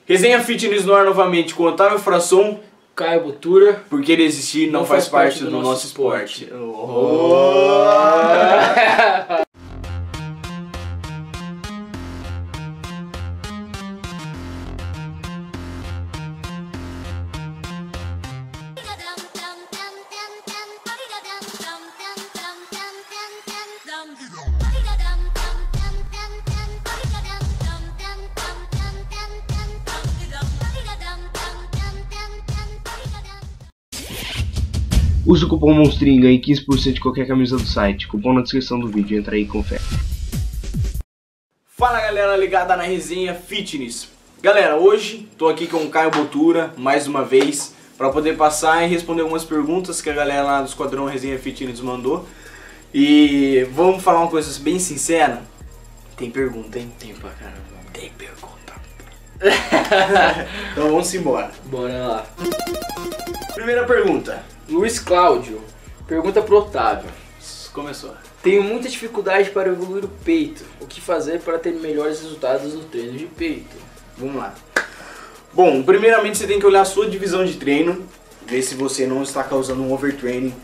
Resenha Fitness no ar novamente com Otávio Frasson, Caio Botura, porque ele existir não faz parte do nosso esporte. Use o cupom MONSTRINHO e ganhe 15% de qualquer camisa do site. Cupom na descrição do vídeo, entra aí e confere. Fala galera ligada na Resenha Fitness. Galera, hoje tô aqui com o Caio Botura, mais uma vez, para poder passar e responder algumas perguntas que a galera lá do Esquadrão Resenha Fitness mandou. E vamos falar uma coisa bem sincera. Tem pergunta, hein? tem pra caramba. Tem pergunta. Então vamos embora. Bora lá. Primeira pergunta. Luiz Cláudio pergunta pro Otávio. Começou. Tenho muita dificuldade para evoluir o peito. O que fazer para ter melhores resultados no treino de peito? Vamos lá. Bom, primeiramente você tem que olhar a sua divisão de treino, ver se você não está causando um overtraining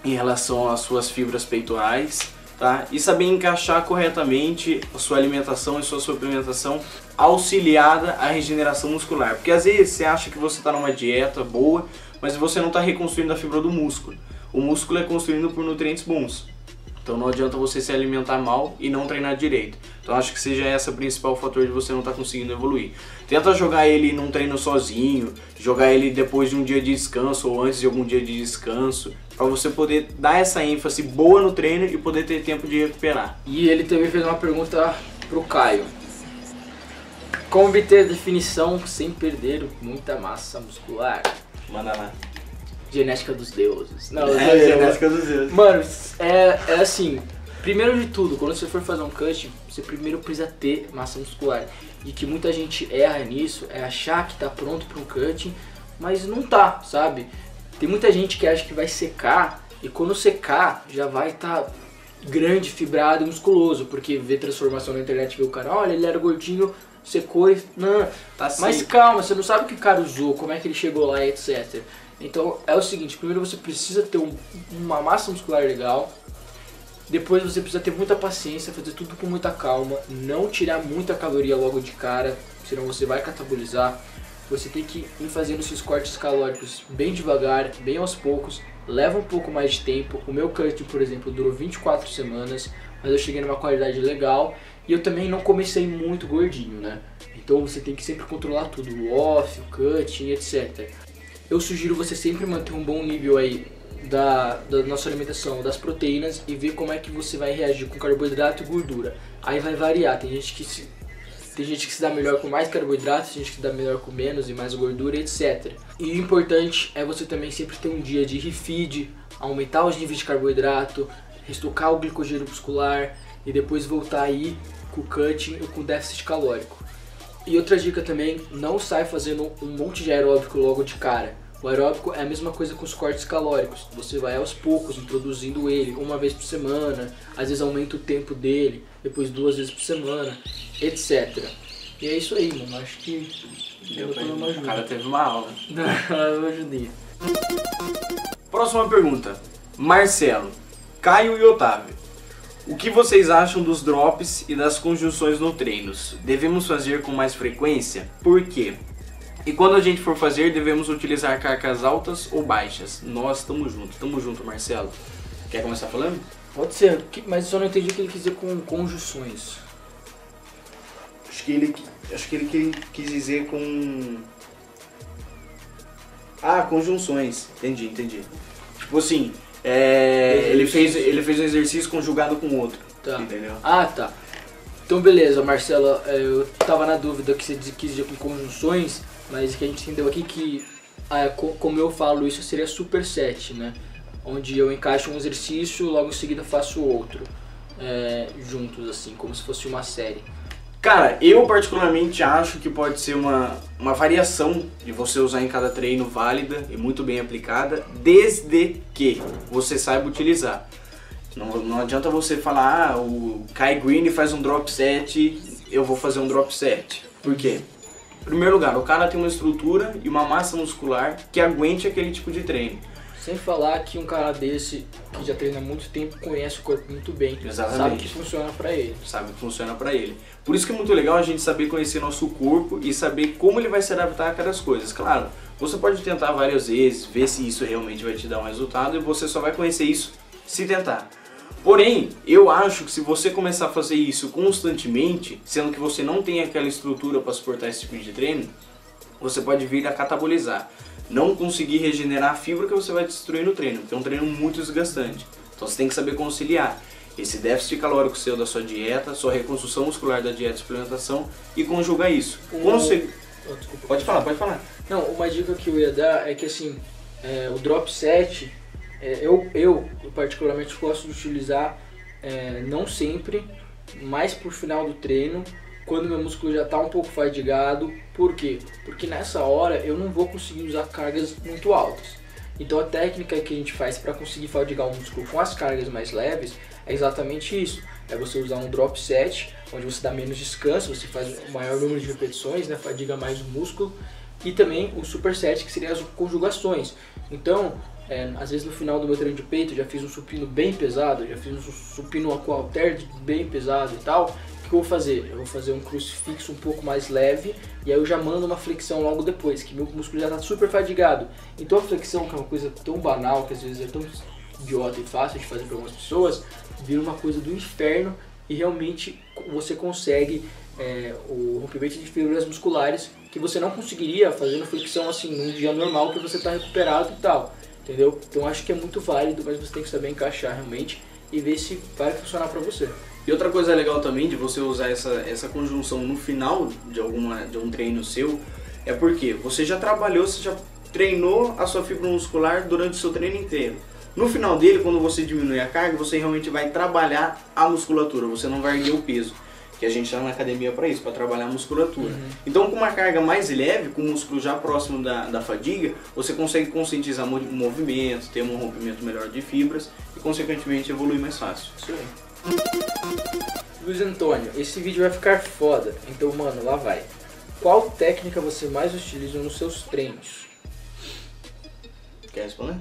em relação às suas fibras peitorais, tá? E saber encaixar corretamente a sua alimentação e sua suplementação auxiliada à regeneração muscular. Porque às vezes você acha que você está numa dieta boa, mas você não está reconstruindo a fibra do músculo. O músculo é construído por nutrientes bons. Então não adianta você se alimentar mal e não treinar direito. Então acho que seja esse o principal fator de você não estar conseguindo evoluir. Tenta jogar ele num treino sozinho, jogar ele depois de um dia de descanso ou antes de algum dia de descanso, para você poder dar essa ênfase boa no treino e poder ter tempo de recuperar. E ele também fez uma pergunta pro Caio. Como obter definição sem perder muita massa muscular? Manda lá. Genética dos deuses. Não, genética dos deuses. Mano, é assim, primeiro de tudo, quando você for fazer um cut, você primeiro precisa ter massa muscular. E que muita gente erra nisso, é achar que tá pronto para um cutting, mas não tá, sabe? Tem muita gente que acha que vai secar, e quando secar, já vai estar grande, fibrado e musculoso, porque vê transformação na internet, vê o cara, olha, ele era gordinho, secou e... Não, tá mas calma, você não sabe o que o cara usou, como é que ele chegou lá, etc. Então é o seguinte, primeiro você precisa ter uma massa muscular legal, depois você precisa ter muita paciência, fazer tudo com muita calma, não tirar muita caloria logo de cara, senão você vai catabolizar. Você tem que ir fazendo esses cortes calóricos bem devagar, bem aos poucos, leva um pouco mais de tempo. O meu cut, por exemplo, durou 24 semanas, mas eu cheguei numa qualidade legal e eu também não comecei muito gordinho, né? Então você tem que sempre controlar tudo, o off, o cutting, etc. Eu sugiro você sempre manter um bom nível aí da nossa alimentação, das proteínas, e ver como é que você vai reagir com carboidrato e gordura. Aí vai variar, tem gente que se dá melhor com mais carboidrato, tem gente que se dá melhor com menos e mais gordura, etc. E o importante é você também sempre ter um dia de refeed, aumentar os níveis de carboidrato, restocar o glicogênio muscular e depois voltar aí com o cutting ou com o déficit calórico. E outra dica também, não sai fazendo um monte de aeróbico logo de cara. O aeróbico é a mesma coisa com os cortes calóricos. Você vai aos poucos introduzindo ele, uma vez por semana, às vezes aumenta o tempo dele, depois 2 vezes por semana, etc. E é isso aí, mano. Acho que deu pra uma ajuda. O cara teve uma aula. Eu ajudei. Próxima pergunta. Marcelo, Caio e Otávio. O que vocês acham dos drops e das conjunções no treinos? Devemos fazer com mais frequência? Por quê? E quando a gente for fazer, devemos utilizar cargas altas ou baixas? Nós estamos junto, Marcelo. Quer começar falando? Pode ser, mas eu só não entendi o que ele quis dizer com conjunções. Acho que ele quis dizer com... conjunções. Entendi. Tipo assim... ele fez um exercício conjugado com outro, tá. Entendeu? Tá. Então beleza, Marcelo, eu tava na dúvida que você quis dizer com conjunções, mas o que a gente entendeu aqui que, como eu falo isso, seria superset, né? Onde eu encaixo um exercício, logo em seguida faço outro, juntos assim, como se fosse uma série. Cara, eu particularmente acho que pode ser uma variação de você usar em cada treino válida e muito bem aplicada, desde que você saiba utilizar. Não adianta você falar, o Kai Greene faz um drop set, eu vou fazer um drop set. Por quê? Em primeiro lugar, o cara tem uma estrutura e uma massa muscular que aguente aquele tipo de treino. Sem falar que um cara desse, que já treina há muito tempo, conhece o corpo muito bem. Exatamente. Sabe que funciona pra ele. Sabe que funciona pra ele. Por isso que é muito legal a gente saber conhecer nosso corpo e saber como ele vai se adaptar a cada coisa. Claro, você pode tentar várias vezes, ver se isso realmente vai te dar um resultado e você só vai conhecer isso se tentar. Porém, eu acho que se você começar a fazer isso constantemente, sendo que você não tem aquela estrutura para suportar esse tipo de treino, você pode vir a catabolizar. Não conseguir regenerar a fibra que você vai destruir no treino, porque é um treino muito desgastante. Então você tem que saber conciliar esse déficit calórico seu da sua dieta, sua reconstrução muscular da dieta e suplementação e conjugar isso. Desculpa. Pode falar. Não, uma dica que eu ia dar é que assim, o drop set, eu particularmente gosto de utilizar não sempre, mais por final do treino, quando meu músculo já está um pouco fadigado. Por quê? Porque nessa hora eu não vou conseguir usar cargas muito altas. Então a técnica que a gente faz para conseguir fadigar o músculo com as cargas mais leves é exatamente isso. É você usar um drop set, onde você dá menos descanso, você faz um maior número de repetições, né, fadiga mais o músculo. E também o superset, que seria as conjugações. Então, às vezes no final do meu treino de peito eu já fiz um supino bem pesado, já fiz um supino com halter bem pesado e tal. O que eu vou fazer? Eu vou fazer um crucifixo um pouco mais leve e aí eu já mando uma flexão logo depois, que meu músculo já está super fadigado. Então a flexão, que é uma coisa tão banal, que às vezes é tão idiota e fácil de fazer para algumas pessoas, vira uma coisa do inferno e realmente você consegue o rompimento de fibras musculares que você não conseguiria fazendo flexão assim num dia normal que você está recuperado e tal, entendeu? Então acho que é muito válido, mas você tem que saber encaixar realmente e ver se vai funcionar para você. E outra coisa legal também de você usar essa conjunção no final de um treino seu é porque você já trabalhou, você já treinou a sua fibra muscular durante o seu treino inteiro. No final dele, quando você diminui a carga, você realmente vai trabalhar a musculatura, você não vai erguer o peso. Que a gente está na academia para isso, para trabalhar a musculatura. Então com uma carga mais leve, com o músculo já próximo da fadiga, você consegue conscientizar o movimento, ter um rompimento melhor de fibras e consequentemente evoluir mais fácil. Isso aí. Luiz Antônio, esse vídeo vai ficar foda, então mano, lá vai. Qual técnica você mais utiliza nos seus treinos? Quer responder?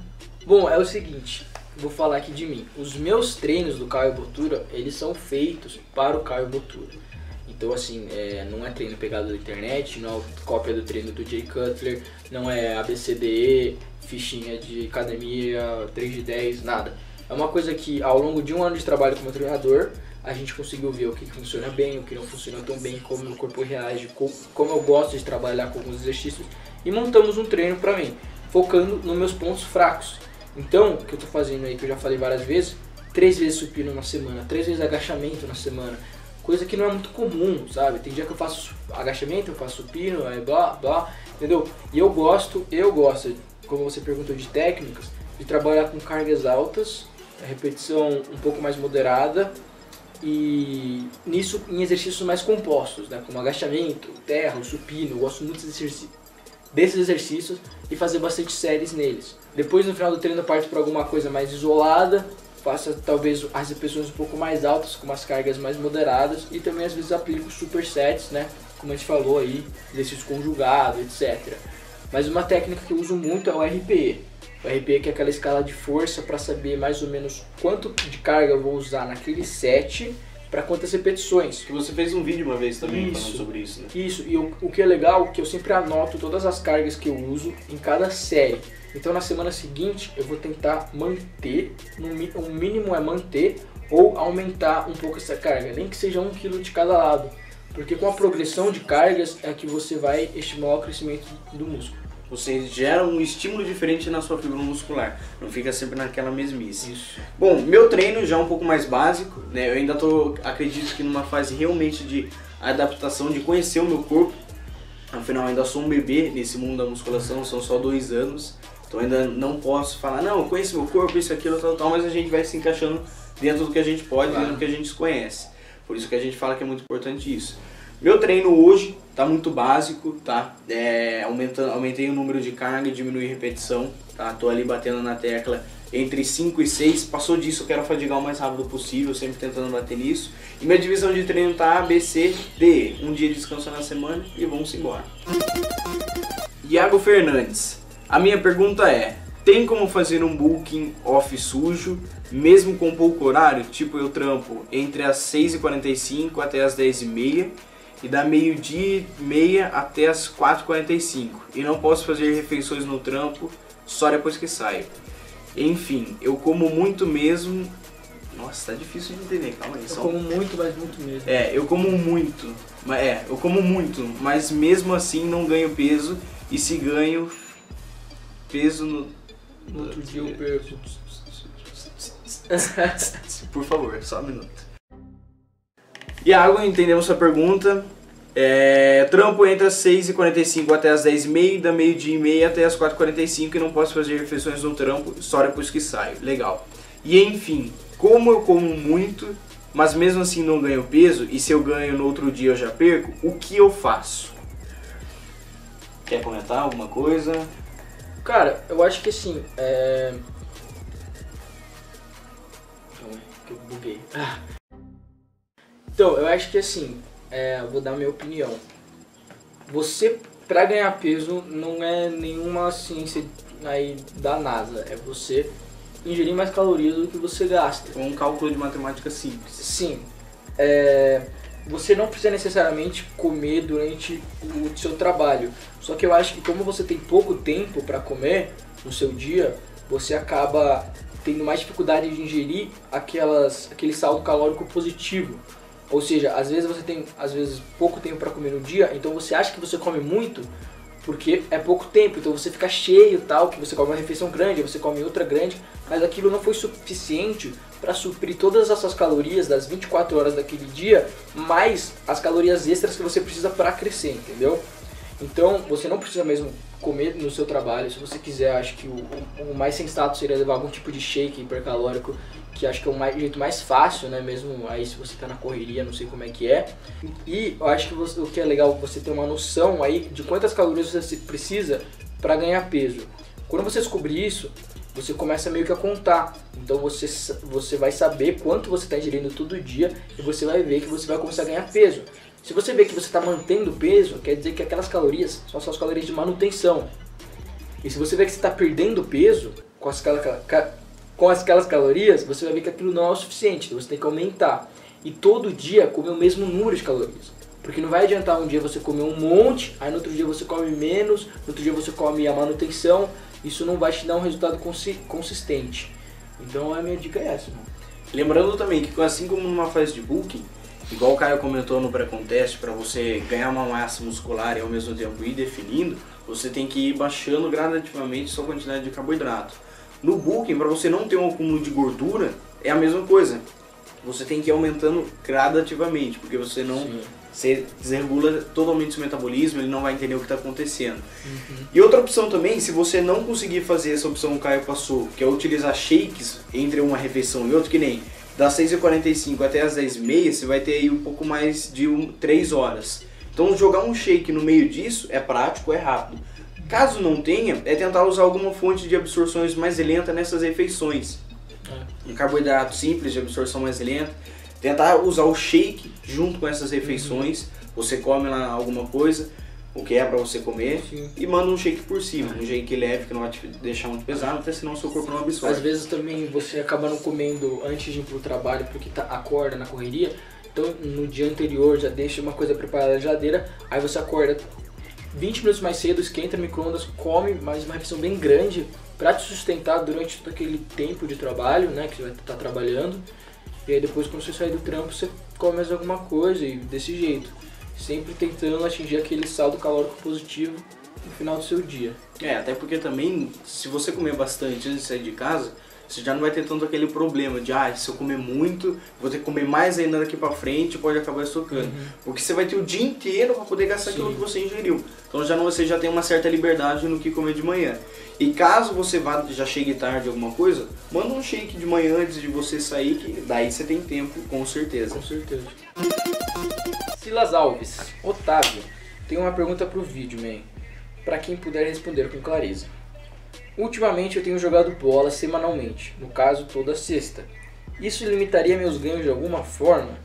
Bom, é o seguinte, vou falar aqui de mim. Os meus treinos do Caio Bottura, eles são feitos para o Caio Bottura. Então assim, não é treino pegado da internet, não é cópia do treino do Jay Cutler, não é ABCDE, fichinha de academia, 3 de 10, nada. É uma coisa que ao longo de um ano de trabalho como treinador, a gente conseguiu ver o que funciona bem, o que não funciona tão bem, como o meu corpo reage, como eu gosto de trabalhar com alguns exercícios, e montamos um treino para mim, focando nos meus pontos fracos. Então, o que eu tô fazendo aí, que eu já falei várias vezes, 3 vezes supino na semana, 3 vezes agachamento na semana, coisa que não é muito comum, sabe? Tem dia que eu faço agachamento, eu faço supino, aí blá, blá, entendeu? E eu gosto, como você perguntou de técnicas, de trabalhar com cargas altas, a repetição um pouco mais moderada e nisso em exercícios mais compostos, né? Como agachamento, terra, supino. Eu gosto muito desses exercícios e fazer bastante séries neles. Depois no final do treino eu parto para alguma coisa mais isolada, faço talvez as repetições um pouco mais altas com umas cargas mais moderadas e também às vezes aplico supersets, né? Como a gente falou aí, exercício conjugado, etc. Mas uma técnica que eu uso muito é o RPE. O RPE que é aquela escala de força para saber mais ou menos quanto de carga eu vou usar naquele set para quantas repetições. Que você fez um vídeo uma vez também falando sobre isso, né? Isso, e o que é legal é que eu sempre anoto todas as cargas que eu uso em cada série. Então na semana seguinte eu vou tentar manter, o mínimo é manter ou aumentar um pouco essa carga, nem que seja 1 kg de cada lado. Porque com a progressão de cargas é que você vai estimular o crescimento do músculo. Você gera um estímulo diferente na sua fibra muscular, não fica sempre naquela mesmice. Isso. Bom, meu treino já é um pouco mais básico, né? Eu ainda acredito que numa fase realmente de adaptação, de conhecer o meu corpo. Afinal, ainda sou um bebê nesse mundo da musculação, são só 2 anos. Então ainda não posso falar, não, eu conheço meu corpo, isso, aquilo, tal, mas a gente vai se encaixando dentro do que a gente pode, dentro do que a gente conhece. Por isso que a gente fala que é muito importante isso. Meu treino hoje tá muito básico, tá? Aumentei o número de carga, diminui a repetição, tá? Tô ali batendo na tecla entre 5 e 6. Passou disso, eu quero fadigar o mais rápido possível, sempre tentando bater nisso. E minha divisão de treino tá A, B, C, D. Um dia de descanso na semana e vamos embora. Iago Fernandes. A minha pergunta é: tem como fazer um bulking off sujo, mesmo com pouco horário? Tipo, eu trampo entre as 6h45 até as 10h30 e da meio-dia e meia até as 4h45. E não posso fazer refeições no trampo só depois que saio. Enfim, eu como muito mesmo. Nossa, tá difícil de entender, calma aí. Eu como muito, mas muito mesmo. Eu como muito. Eu como muito, mas mesmo assim não ganho peso. E se ganho peso no outro dia eu perco. Por favor, só um minuto. Iago, entendemos sua pergunta. Trampo entre as 6h45 até as 10h30, da meio-dia e meia até as 4h45 e não posso fazer refeições no trampo só depois que saio. Legal. E enfim, como eu como muito, mas mesmo assim não ganho peso, e se eu ganho no outro dia eu já perco, o que eu faço? Quer comentar alguma coisa? Cara, eu acho que assim, Calma aí, que eu buguei. Então, eu acho que assim, vou dar minha opinião. Você, pra ganhar peso, não é nenhuma ciência aí da NASA. É você ingerir mais calorias do que você gasta. É um cálculo de matemática simples. Sim. Você não precisa necessariamente comer durante o seu trabalho. Só que eu acho que como você tem pouco tempo para comer no seu dia, você acaba tendo mais dificuldade de ingerir aquele saldo calórico positivo. Ou seja, às vezes você tem pouco tempo para comer no dia, então você acha que você come muito porque é pouco tempo, então você fica cheio tal, que você come uma refeição grande, você come outra grande, mas aquilo não foi suficiente para suprir todas as suas calorias das 24 horas daquele dia, mais as calorias extras que você precisa para crescer, entendeu? Então você não precisa mesmo comer no seu trabalho. Se você quiser, acho que o mais sensato seria levar algum tipo de shake hipercalórico, que acho que é o jeito mais fácil, né? Mesmo aí se você tá na correria, não sei como é que é. E eu acho que o que é legal você ter uma noção aí de quantas calorias você precisa para ganhar peso. Quando você descobrir isso, você começa meio que a contar. Então você vai saber quanto você está ingerindo todo dia e você vai ver que você vai começar a ganhar peso. Se você vê que você está mantendo peso, quer dizer que aquelas calorias são as calorias de manutenção. E se você vê que você está perdendo peso com aquelas calorias, você vai ver que aquilo não é o suficiente, então você tem que aumentar. E todo dia comer o mesmo número de calorias. Porque não vai adiantar um dia você comer um monte, aí no outro dia você come menos, no outro dia você come a manutenção. Isso não vai te dar um resultado consistente. Então a minha dica é essa, mano. Lembrando também que assim como numa fase de bulking, igual o Caio comentou no pré-contest, para você ganhar uma massa muscular e ao mesmo tempo ir definindo, você tem que ir baixando gradativamente sua quantidade de carboidrato. No bulking, para você não ter um acúmulo de gordura, é a mesma coisa. Você tem que ir aumentando gradativamente, porque você não... Você desregula totalmente seu metabolismo, ele não vai entender o que está acontecendo. E outra opção também, se você não conseguir fazer essa opção que o Caio passou, que é utilizar shakes entre uma refeição e outra, que nem das 6h45 até as 10h30, você vai ter aí um pouco mais de 3 horas. Então jogar um shake no meio disso é prático, é rápido. Caso não tenha, é tentar usar alguma fonte de absorções mais lenta nessas refeições. Um carboidrato simples de absorção mais lenta. Tentar usar o shake junto com essas refeições. Você come lá alguma coisa, o que é pra você comer, e manda um shake por cima. Um shake leve que não vai te deixar muito pesado, até senão o seu corpo não absorve. Às vezes também você acaba não comendo antes de ir pro trabalho porque acorda na correria. Então no dia anterior já deixa uma coisa preparada na geladeira, aí você acorda 20 minutos mais cedo, esquenta no micro-ondas, come mais uma refeição bem grande pra te sustentar durante todo aquele tempo de trabalho, né, que você vai estar trabalhando. E aí depois quando você sair do trampo, você come mais alguma coisa e desse jeito. Sempre tentando atingir aquele saldo calórico positivo no final do seu dia. Até porque também, se você comer bastante antes de sair de casa, você já não vai ter tanto aquele problema de se eu comer muito, vou ter que comer mais ainda daqui pra frente, pode acabar estocando. Porque você vai ter o dia inteiro para poder gastar aquilo que você ingeriu. Então você já tem uma certa liberdade no que comer de manhã. E caso você já chegue tarde alguma coisa, manda um shake de manhã antes de você sair, que daí você tem tempo, com certeza. Com certeza. Silas Alves, Otávio, tem uma pergunta pro vídeo, man. Pra quem puder responder com clareza. Ultimamente eu tenho jogado bola semanalmente, no caso toda sexta. Isso limitaria meus ganhos de alguma forma,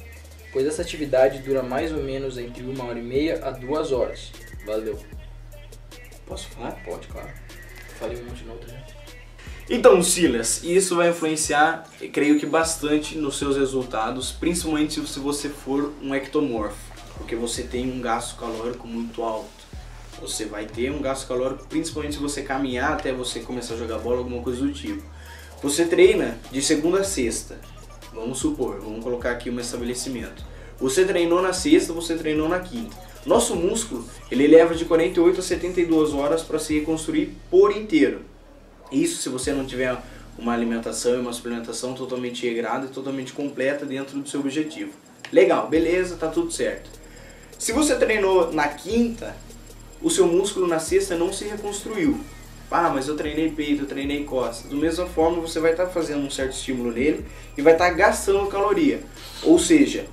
pois essa atividade dura mais ou menos entre 1h30 a 2 horas. Valeu. Posso falar? Pode, claro. Falei um monte de outra já. Então, Silas, isso vai influenciar, creio que bastante nos seus resultados, principalmente se você for um ectomorfo, porque você tem um gasto calórico muito alto. Você vai ter um gasto calórico, principalmente se você caminhar até você começar a jogar bola, alguma coisa do tipo. Você treina de segunda a sexta, vamos supor, vamos colocar aqui um estabelecimento. Você treinou na sexta, você treinou na quinta. Nosso músculo, ele leva de 48 a 72 horas para se reconstruir por inteiro. Isso se você não tiver uma alimentação e uma suplementação totalmente regrada e totalmente completa dentro do seu objetivo. Legal, beleza, tá tudo certo. Se você treinou na quinta, o seu músculo na sexta não se reconstruiu. Ah, mas eu treinei peito, eu treinei costas. Da mesma forma, você vai estar fazendo um certo estímulo nele e vai estar gastando caloria. Ou seja,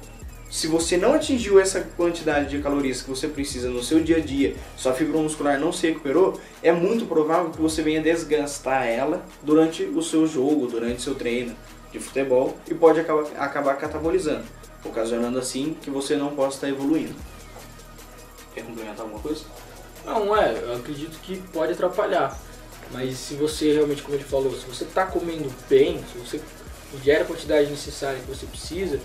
se você não atingiu essa quantidade de calorias que você precisa no seu dia a dia, sua fibra muscular não se recuperou, é muito provável que você venha desgastar ela durante o seu jogo, durante o seu treino de futebol e pode acabar catabolizando, ocasionando assim que você não possa estar evoluindo. Quer complementar alguma coisa? Não, eu acredito que pode atrapalhar. Mas se você realmente, como ele falou, se você está comendo bem, se você ingere a quantidade necessária que você precisa,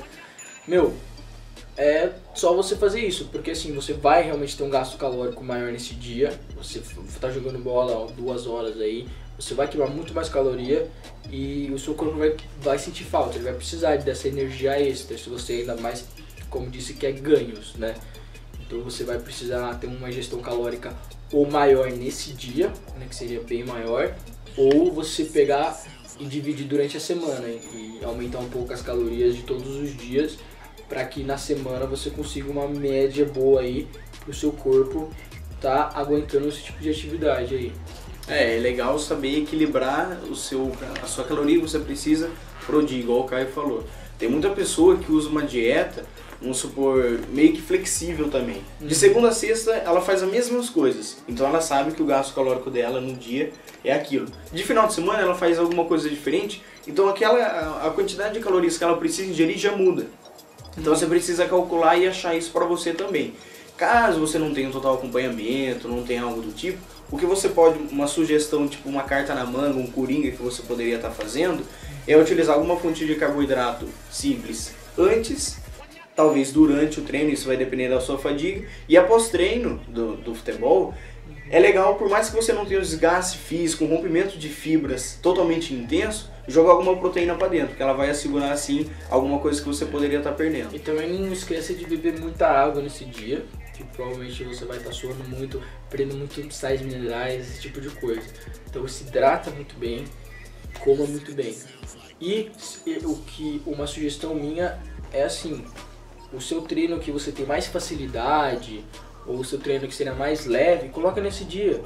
é só você fazer isso, porque assim, você vai realmente ter um gasto calórico maior nesse dia, você está jogando bola 2 horas aí, você vai queimar muito mais caloria e o seu corpo vai sentir falta, ele vai precisar dessa energia extra, se você ainda mais, como disse, quer ganhos, né? Então você vai precisar ter uma ingestão calórica ou maior nesse dia, né, que seria bem maior, ou você pegar e dividir durante a semana e aumentar um pouco as calorias de todos os dias, para que na semana você consiga uma média boa aí pro seu corpo tá aguentando esse tipo de atividade aí. É legal saber equilibrar a sua caloria que você precisa pro dia, igual o Caio falou. Tem muita pessoa que usa uma dieta, vamos supor, meio que flexível também. De segunda a sexta ela faz as mesmas coisas, então ela sabe que o gasto calórico dela no dia é aquilo. De final de semana ela faz alguma coisa diferente, então a quantidade de calorias que ela precisa ingerir já muda. Então você precisa calcular e achar isso para você também. Caso você não tenha um total acompanhamento, não tenha algo do tipo, o que você pode, uma sugestão, tipo uma carta na manga, um coringa que você poderia estar fazendo, é utilizar alguma fonte de carboidrato simples antes, talvez durante o treino, isso vai depender da sua fadiga, e após treino do futebol, é legal, por mais que você não tenha um desgaste físico, um rompimento de fibras totalmente intenso, jogar alguma proteína para dentro, que ela vai assegurar assim alguma coisa que você poderia estar perdendo. E também não esqueça de beber muita água nesse dia, que provavelmente você vai estar suando muito, perdendo muito sais minerais, esse tipo de coisa. Então se hidrata muito bem, coma muito bem. E uma sugestão minha é assim, o seu treino que você tem mais facilidade, ou o seu treino que seria mais leve, coloca nesse dia.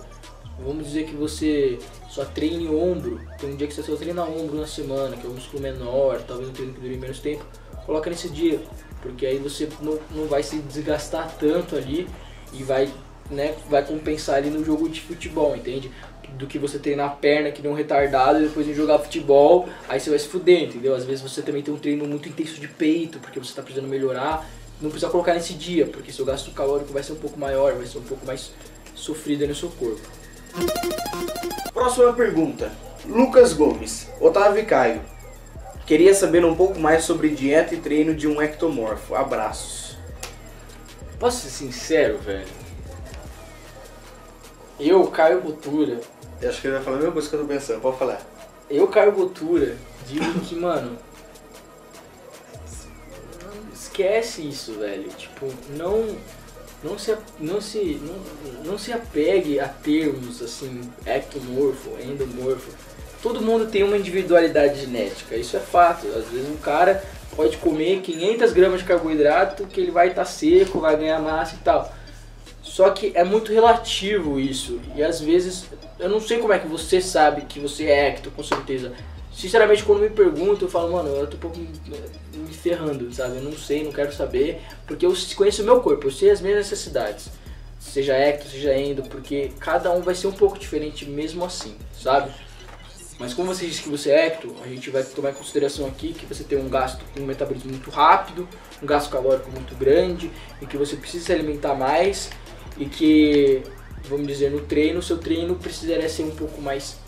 Vamos dizer que você só treine ombro, tem um dia que você só treina ombro na semana, que é um músculo menor, talvez um treino que dure menos tempo, coloca nesse dia, porque aí você não vai se desgastar tanto ali e vai compensar ali no jogo de futebol, entende? Do que você treinar a perna que nem um retardado e depois ir jogar futebol, aí você vai se fuder, entendeu? Às vezes você também tem um treino muito intenso de peito, porque você está precisando melhorar, não precisa colocar nesse dia, porque seu gasto calórico vai ser um pouco maior, vai ser um pouco mais sofrido no seu corpo. Próxima pergunta. Lucas Gomes, Otávio e Caio. Queria saber um pouco mais sobre dieta e treino de um ectomorfo. Abraços. Posso ser sincero, velho? Eu, Caio Botura... Eu acho que ele vai falar a mesma coisa que eu tô pensando, pode falar. Eu, Caio Botura, digo que, mano... Esquece isso, velho. Tipo, não se apegue a termos assim, ectomorfo, endomorfo. Todo mundo tem uma individualidade genética, isso é fato. Às vezes um cara pode comer 500 gramas de carboidrato que ele vai estar seco, vai ganhar massa e tal. Só que é muito relativo isso, e às vezes eu não sei como é que você sabe que você é ecto, com certeza. Sinceramente, quando me perguntam, eu falo, mano, eu tô um pouco me ferrando, sabe? Eu não sei, não quero saber, porque eu conheço o meu corpo, eu sei as minhas necessidades. seja ecto, seja endo, porque cada um vai ser um pouco diferente mesmo assim, sabe? Mas como você disse que você é ecto, a gente vai tomar em consideração aqui que você tem um gasto com um metabolismo muito rápido, um gasto calórico muito grande, e que você precisa se alimentar mais, e que, vamos dizer, no treino, seu treino precisaria ser um pouco mais,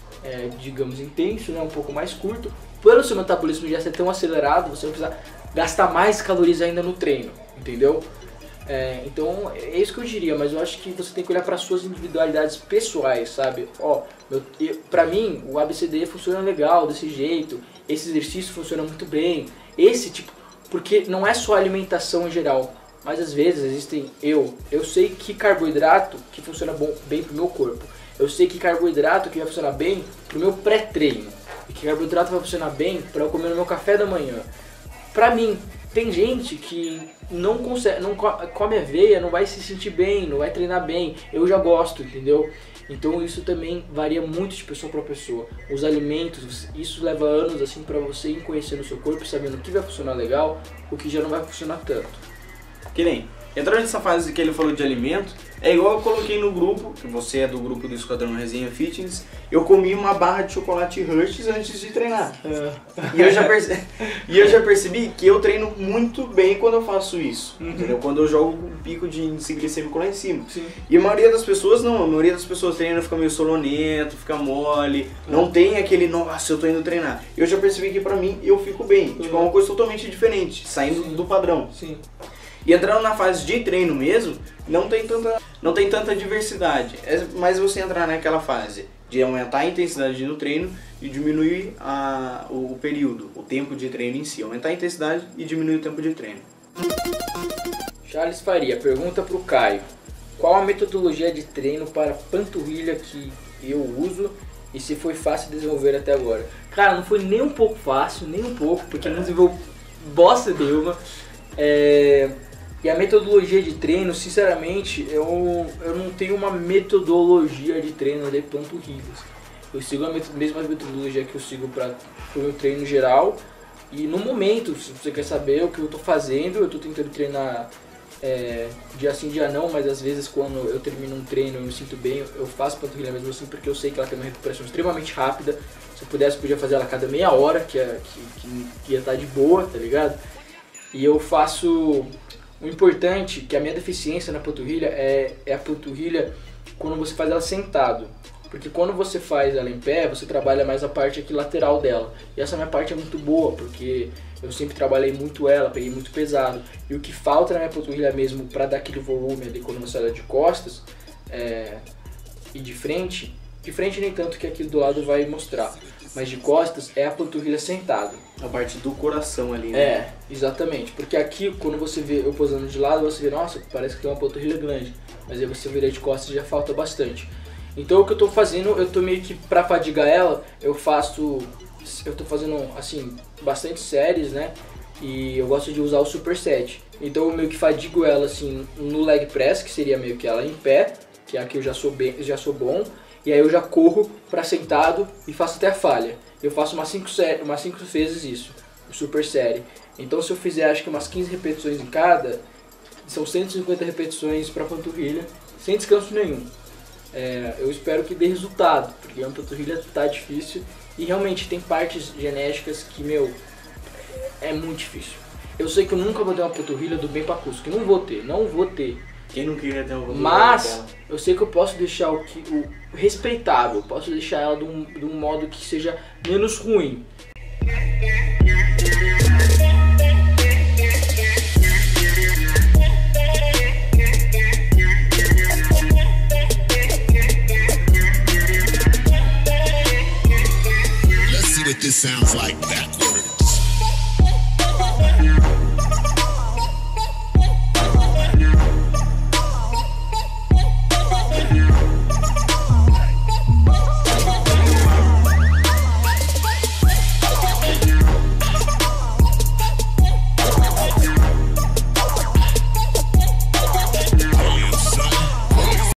digamos, intenso, né? Um pouco mais curto. Pelo seu metabolismo já ser tão acelerado, você vai precisar gastar mais calorias ainda no treino, entendeu? Então é isso que eu diria, mas eu acho que você tem que olhar para suas individualidades pessoais, sabe? Pra mim o ABCD funciona legal desse jeito, esse exercício funciona muito bem, esse tipo, porque não é só alimentação em geral, mas às vezes existem, eu sei que carboidrato que funciona bem pro meu corpo, eu sei que carboidrato que vai funcionar bem pro meu pré-treino, e que carboidrato vai funcionar bem para eu comer no meu café da manhã. Pra mim, tem gente que não consegue, não come aveia, não vai se sentir bem, não vai treinar bem. Eu já gosto, entendeu? Então isso também varia muito de pessoa para pessoa. Os alimentos, isso leva anos assim para você ir conhecendo o seu corpo, sabendo o que vai funcionar legal, o que já não vai funcionar tanto. Que nem, entrando nessa fase que ele falou de alimento, é igual eu coloquei no grupo, que você é do grupo do Esquadrão Resenha Fitness, eu comi uma barra de chocolate Hershey's antes de treinar. E eu já percebi que eu treino muito bem quando eu faço isso, entendeu? Quando eu jogo o pico de índice glicêmico lá em cima. Sim. E a maioria das pessoas não, a maioria das pessoas treina, fica meio sonolento, fica mole, não tem aquele, nossa, eu tô indo treinar. Eu já percebi que pra mim eu fico bem, tipo, é uma coisa totalmente diferente, saindo do padrão. Sim. E entrando na fase de treino mesmo, não tem tanta diversidade. Mas você entrar naquela fase de aumentar a intensidade no treino e diminuir o período, o tempo de treino em si. Aumentar a intensidade e diminuir o tempo de treino. Charles Faria pergunta pro Caio: qual a metodologia de treino para panturrilha que eu uso e se foi fácil desenvolver até agora? Cara, não foi nem um pouco fácil, nem um pouco, porque não desenvolveu bosta nenhuma. E a metodologia de treino, sinceramente, eu não tenho uma metodologia de treino de panturrilhas. Eu sigo a mesma metodologia que eu sigo para o meu treino geral. E no momento, se você quer saber o que eu estou fazendo, eu estou tentando treinar dia sim, dia não, mas às vezes quando eu termino um treino eu me sinto bem, eu faço panturrilha mesmo assim, porque eu sei que ela tem uma recuperação extremamente rápida. Se eu pudesse, podia fazer ela a cada meia hora, que ia estar de boa, tá ligado? E eu faço... O importante, que a minha deficiência na panturrilha é a panturrilha quando você faz ela sentado. Porque quando você faz ela em pé, você trabalha mais a parte aqui lateral dela. E essa minha parte é muito boa, porque eu sempre trabalhei muito ela, peguei muito pesado. E o que falta na minha panturrilha mesmo para dar aquele volume ali quando você olha de costas e de frente nem tanto, que aqui do lado vai mostrar. Mas de costas é a panturrilha sentada. A parte do coração ali, né? Exatamente. Porque aqui, quando você vê eu posando de lado, você vê, nossa, parece que tem uma panturrilha grande. Mas aí você vira de costas e já falta bastante. Então o que eu tô fazendo, eu tô meio que pra fadigar ela, eu tô fazendo, assim, bastante séries, né? E eu gosto de usar o superset. Então eu meio que fadigo ela, assim, no leg press, que seria meio que ela em pé, que é aqui eu já sou bom. E aí eu já corro para sentado e faço até a falha. Eu faço umas 5 vezes isso, o super série. Então se eu fizer acho que umas 15 repetições em cada, são 150 repetições para panturrilha, sem descanso nenhum. Eu espero que dê resultado, porque a panturrilha tá difícil e realmente tem partes genéticas que, é muito difícil. Eu sei que eu nunca vou ter uma panturrilha do bem pacuso, que não vou ter. Quem não queria ter uma panturrilha? Mas eu sei que eu posso deixar o respeitável, posso deixar ela de um modo que seja menos ruim. Let's see what this sounds like backwards.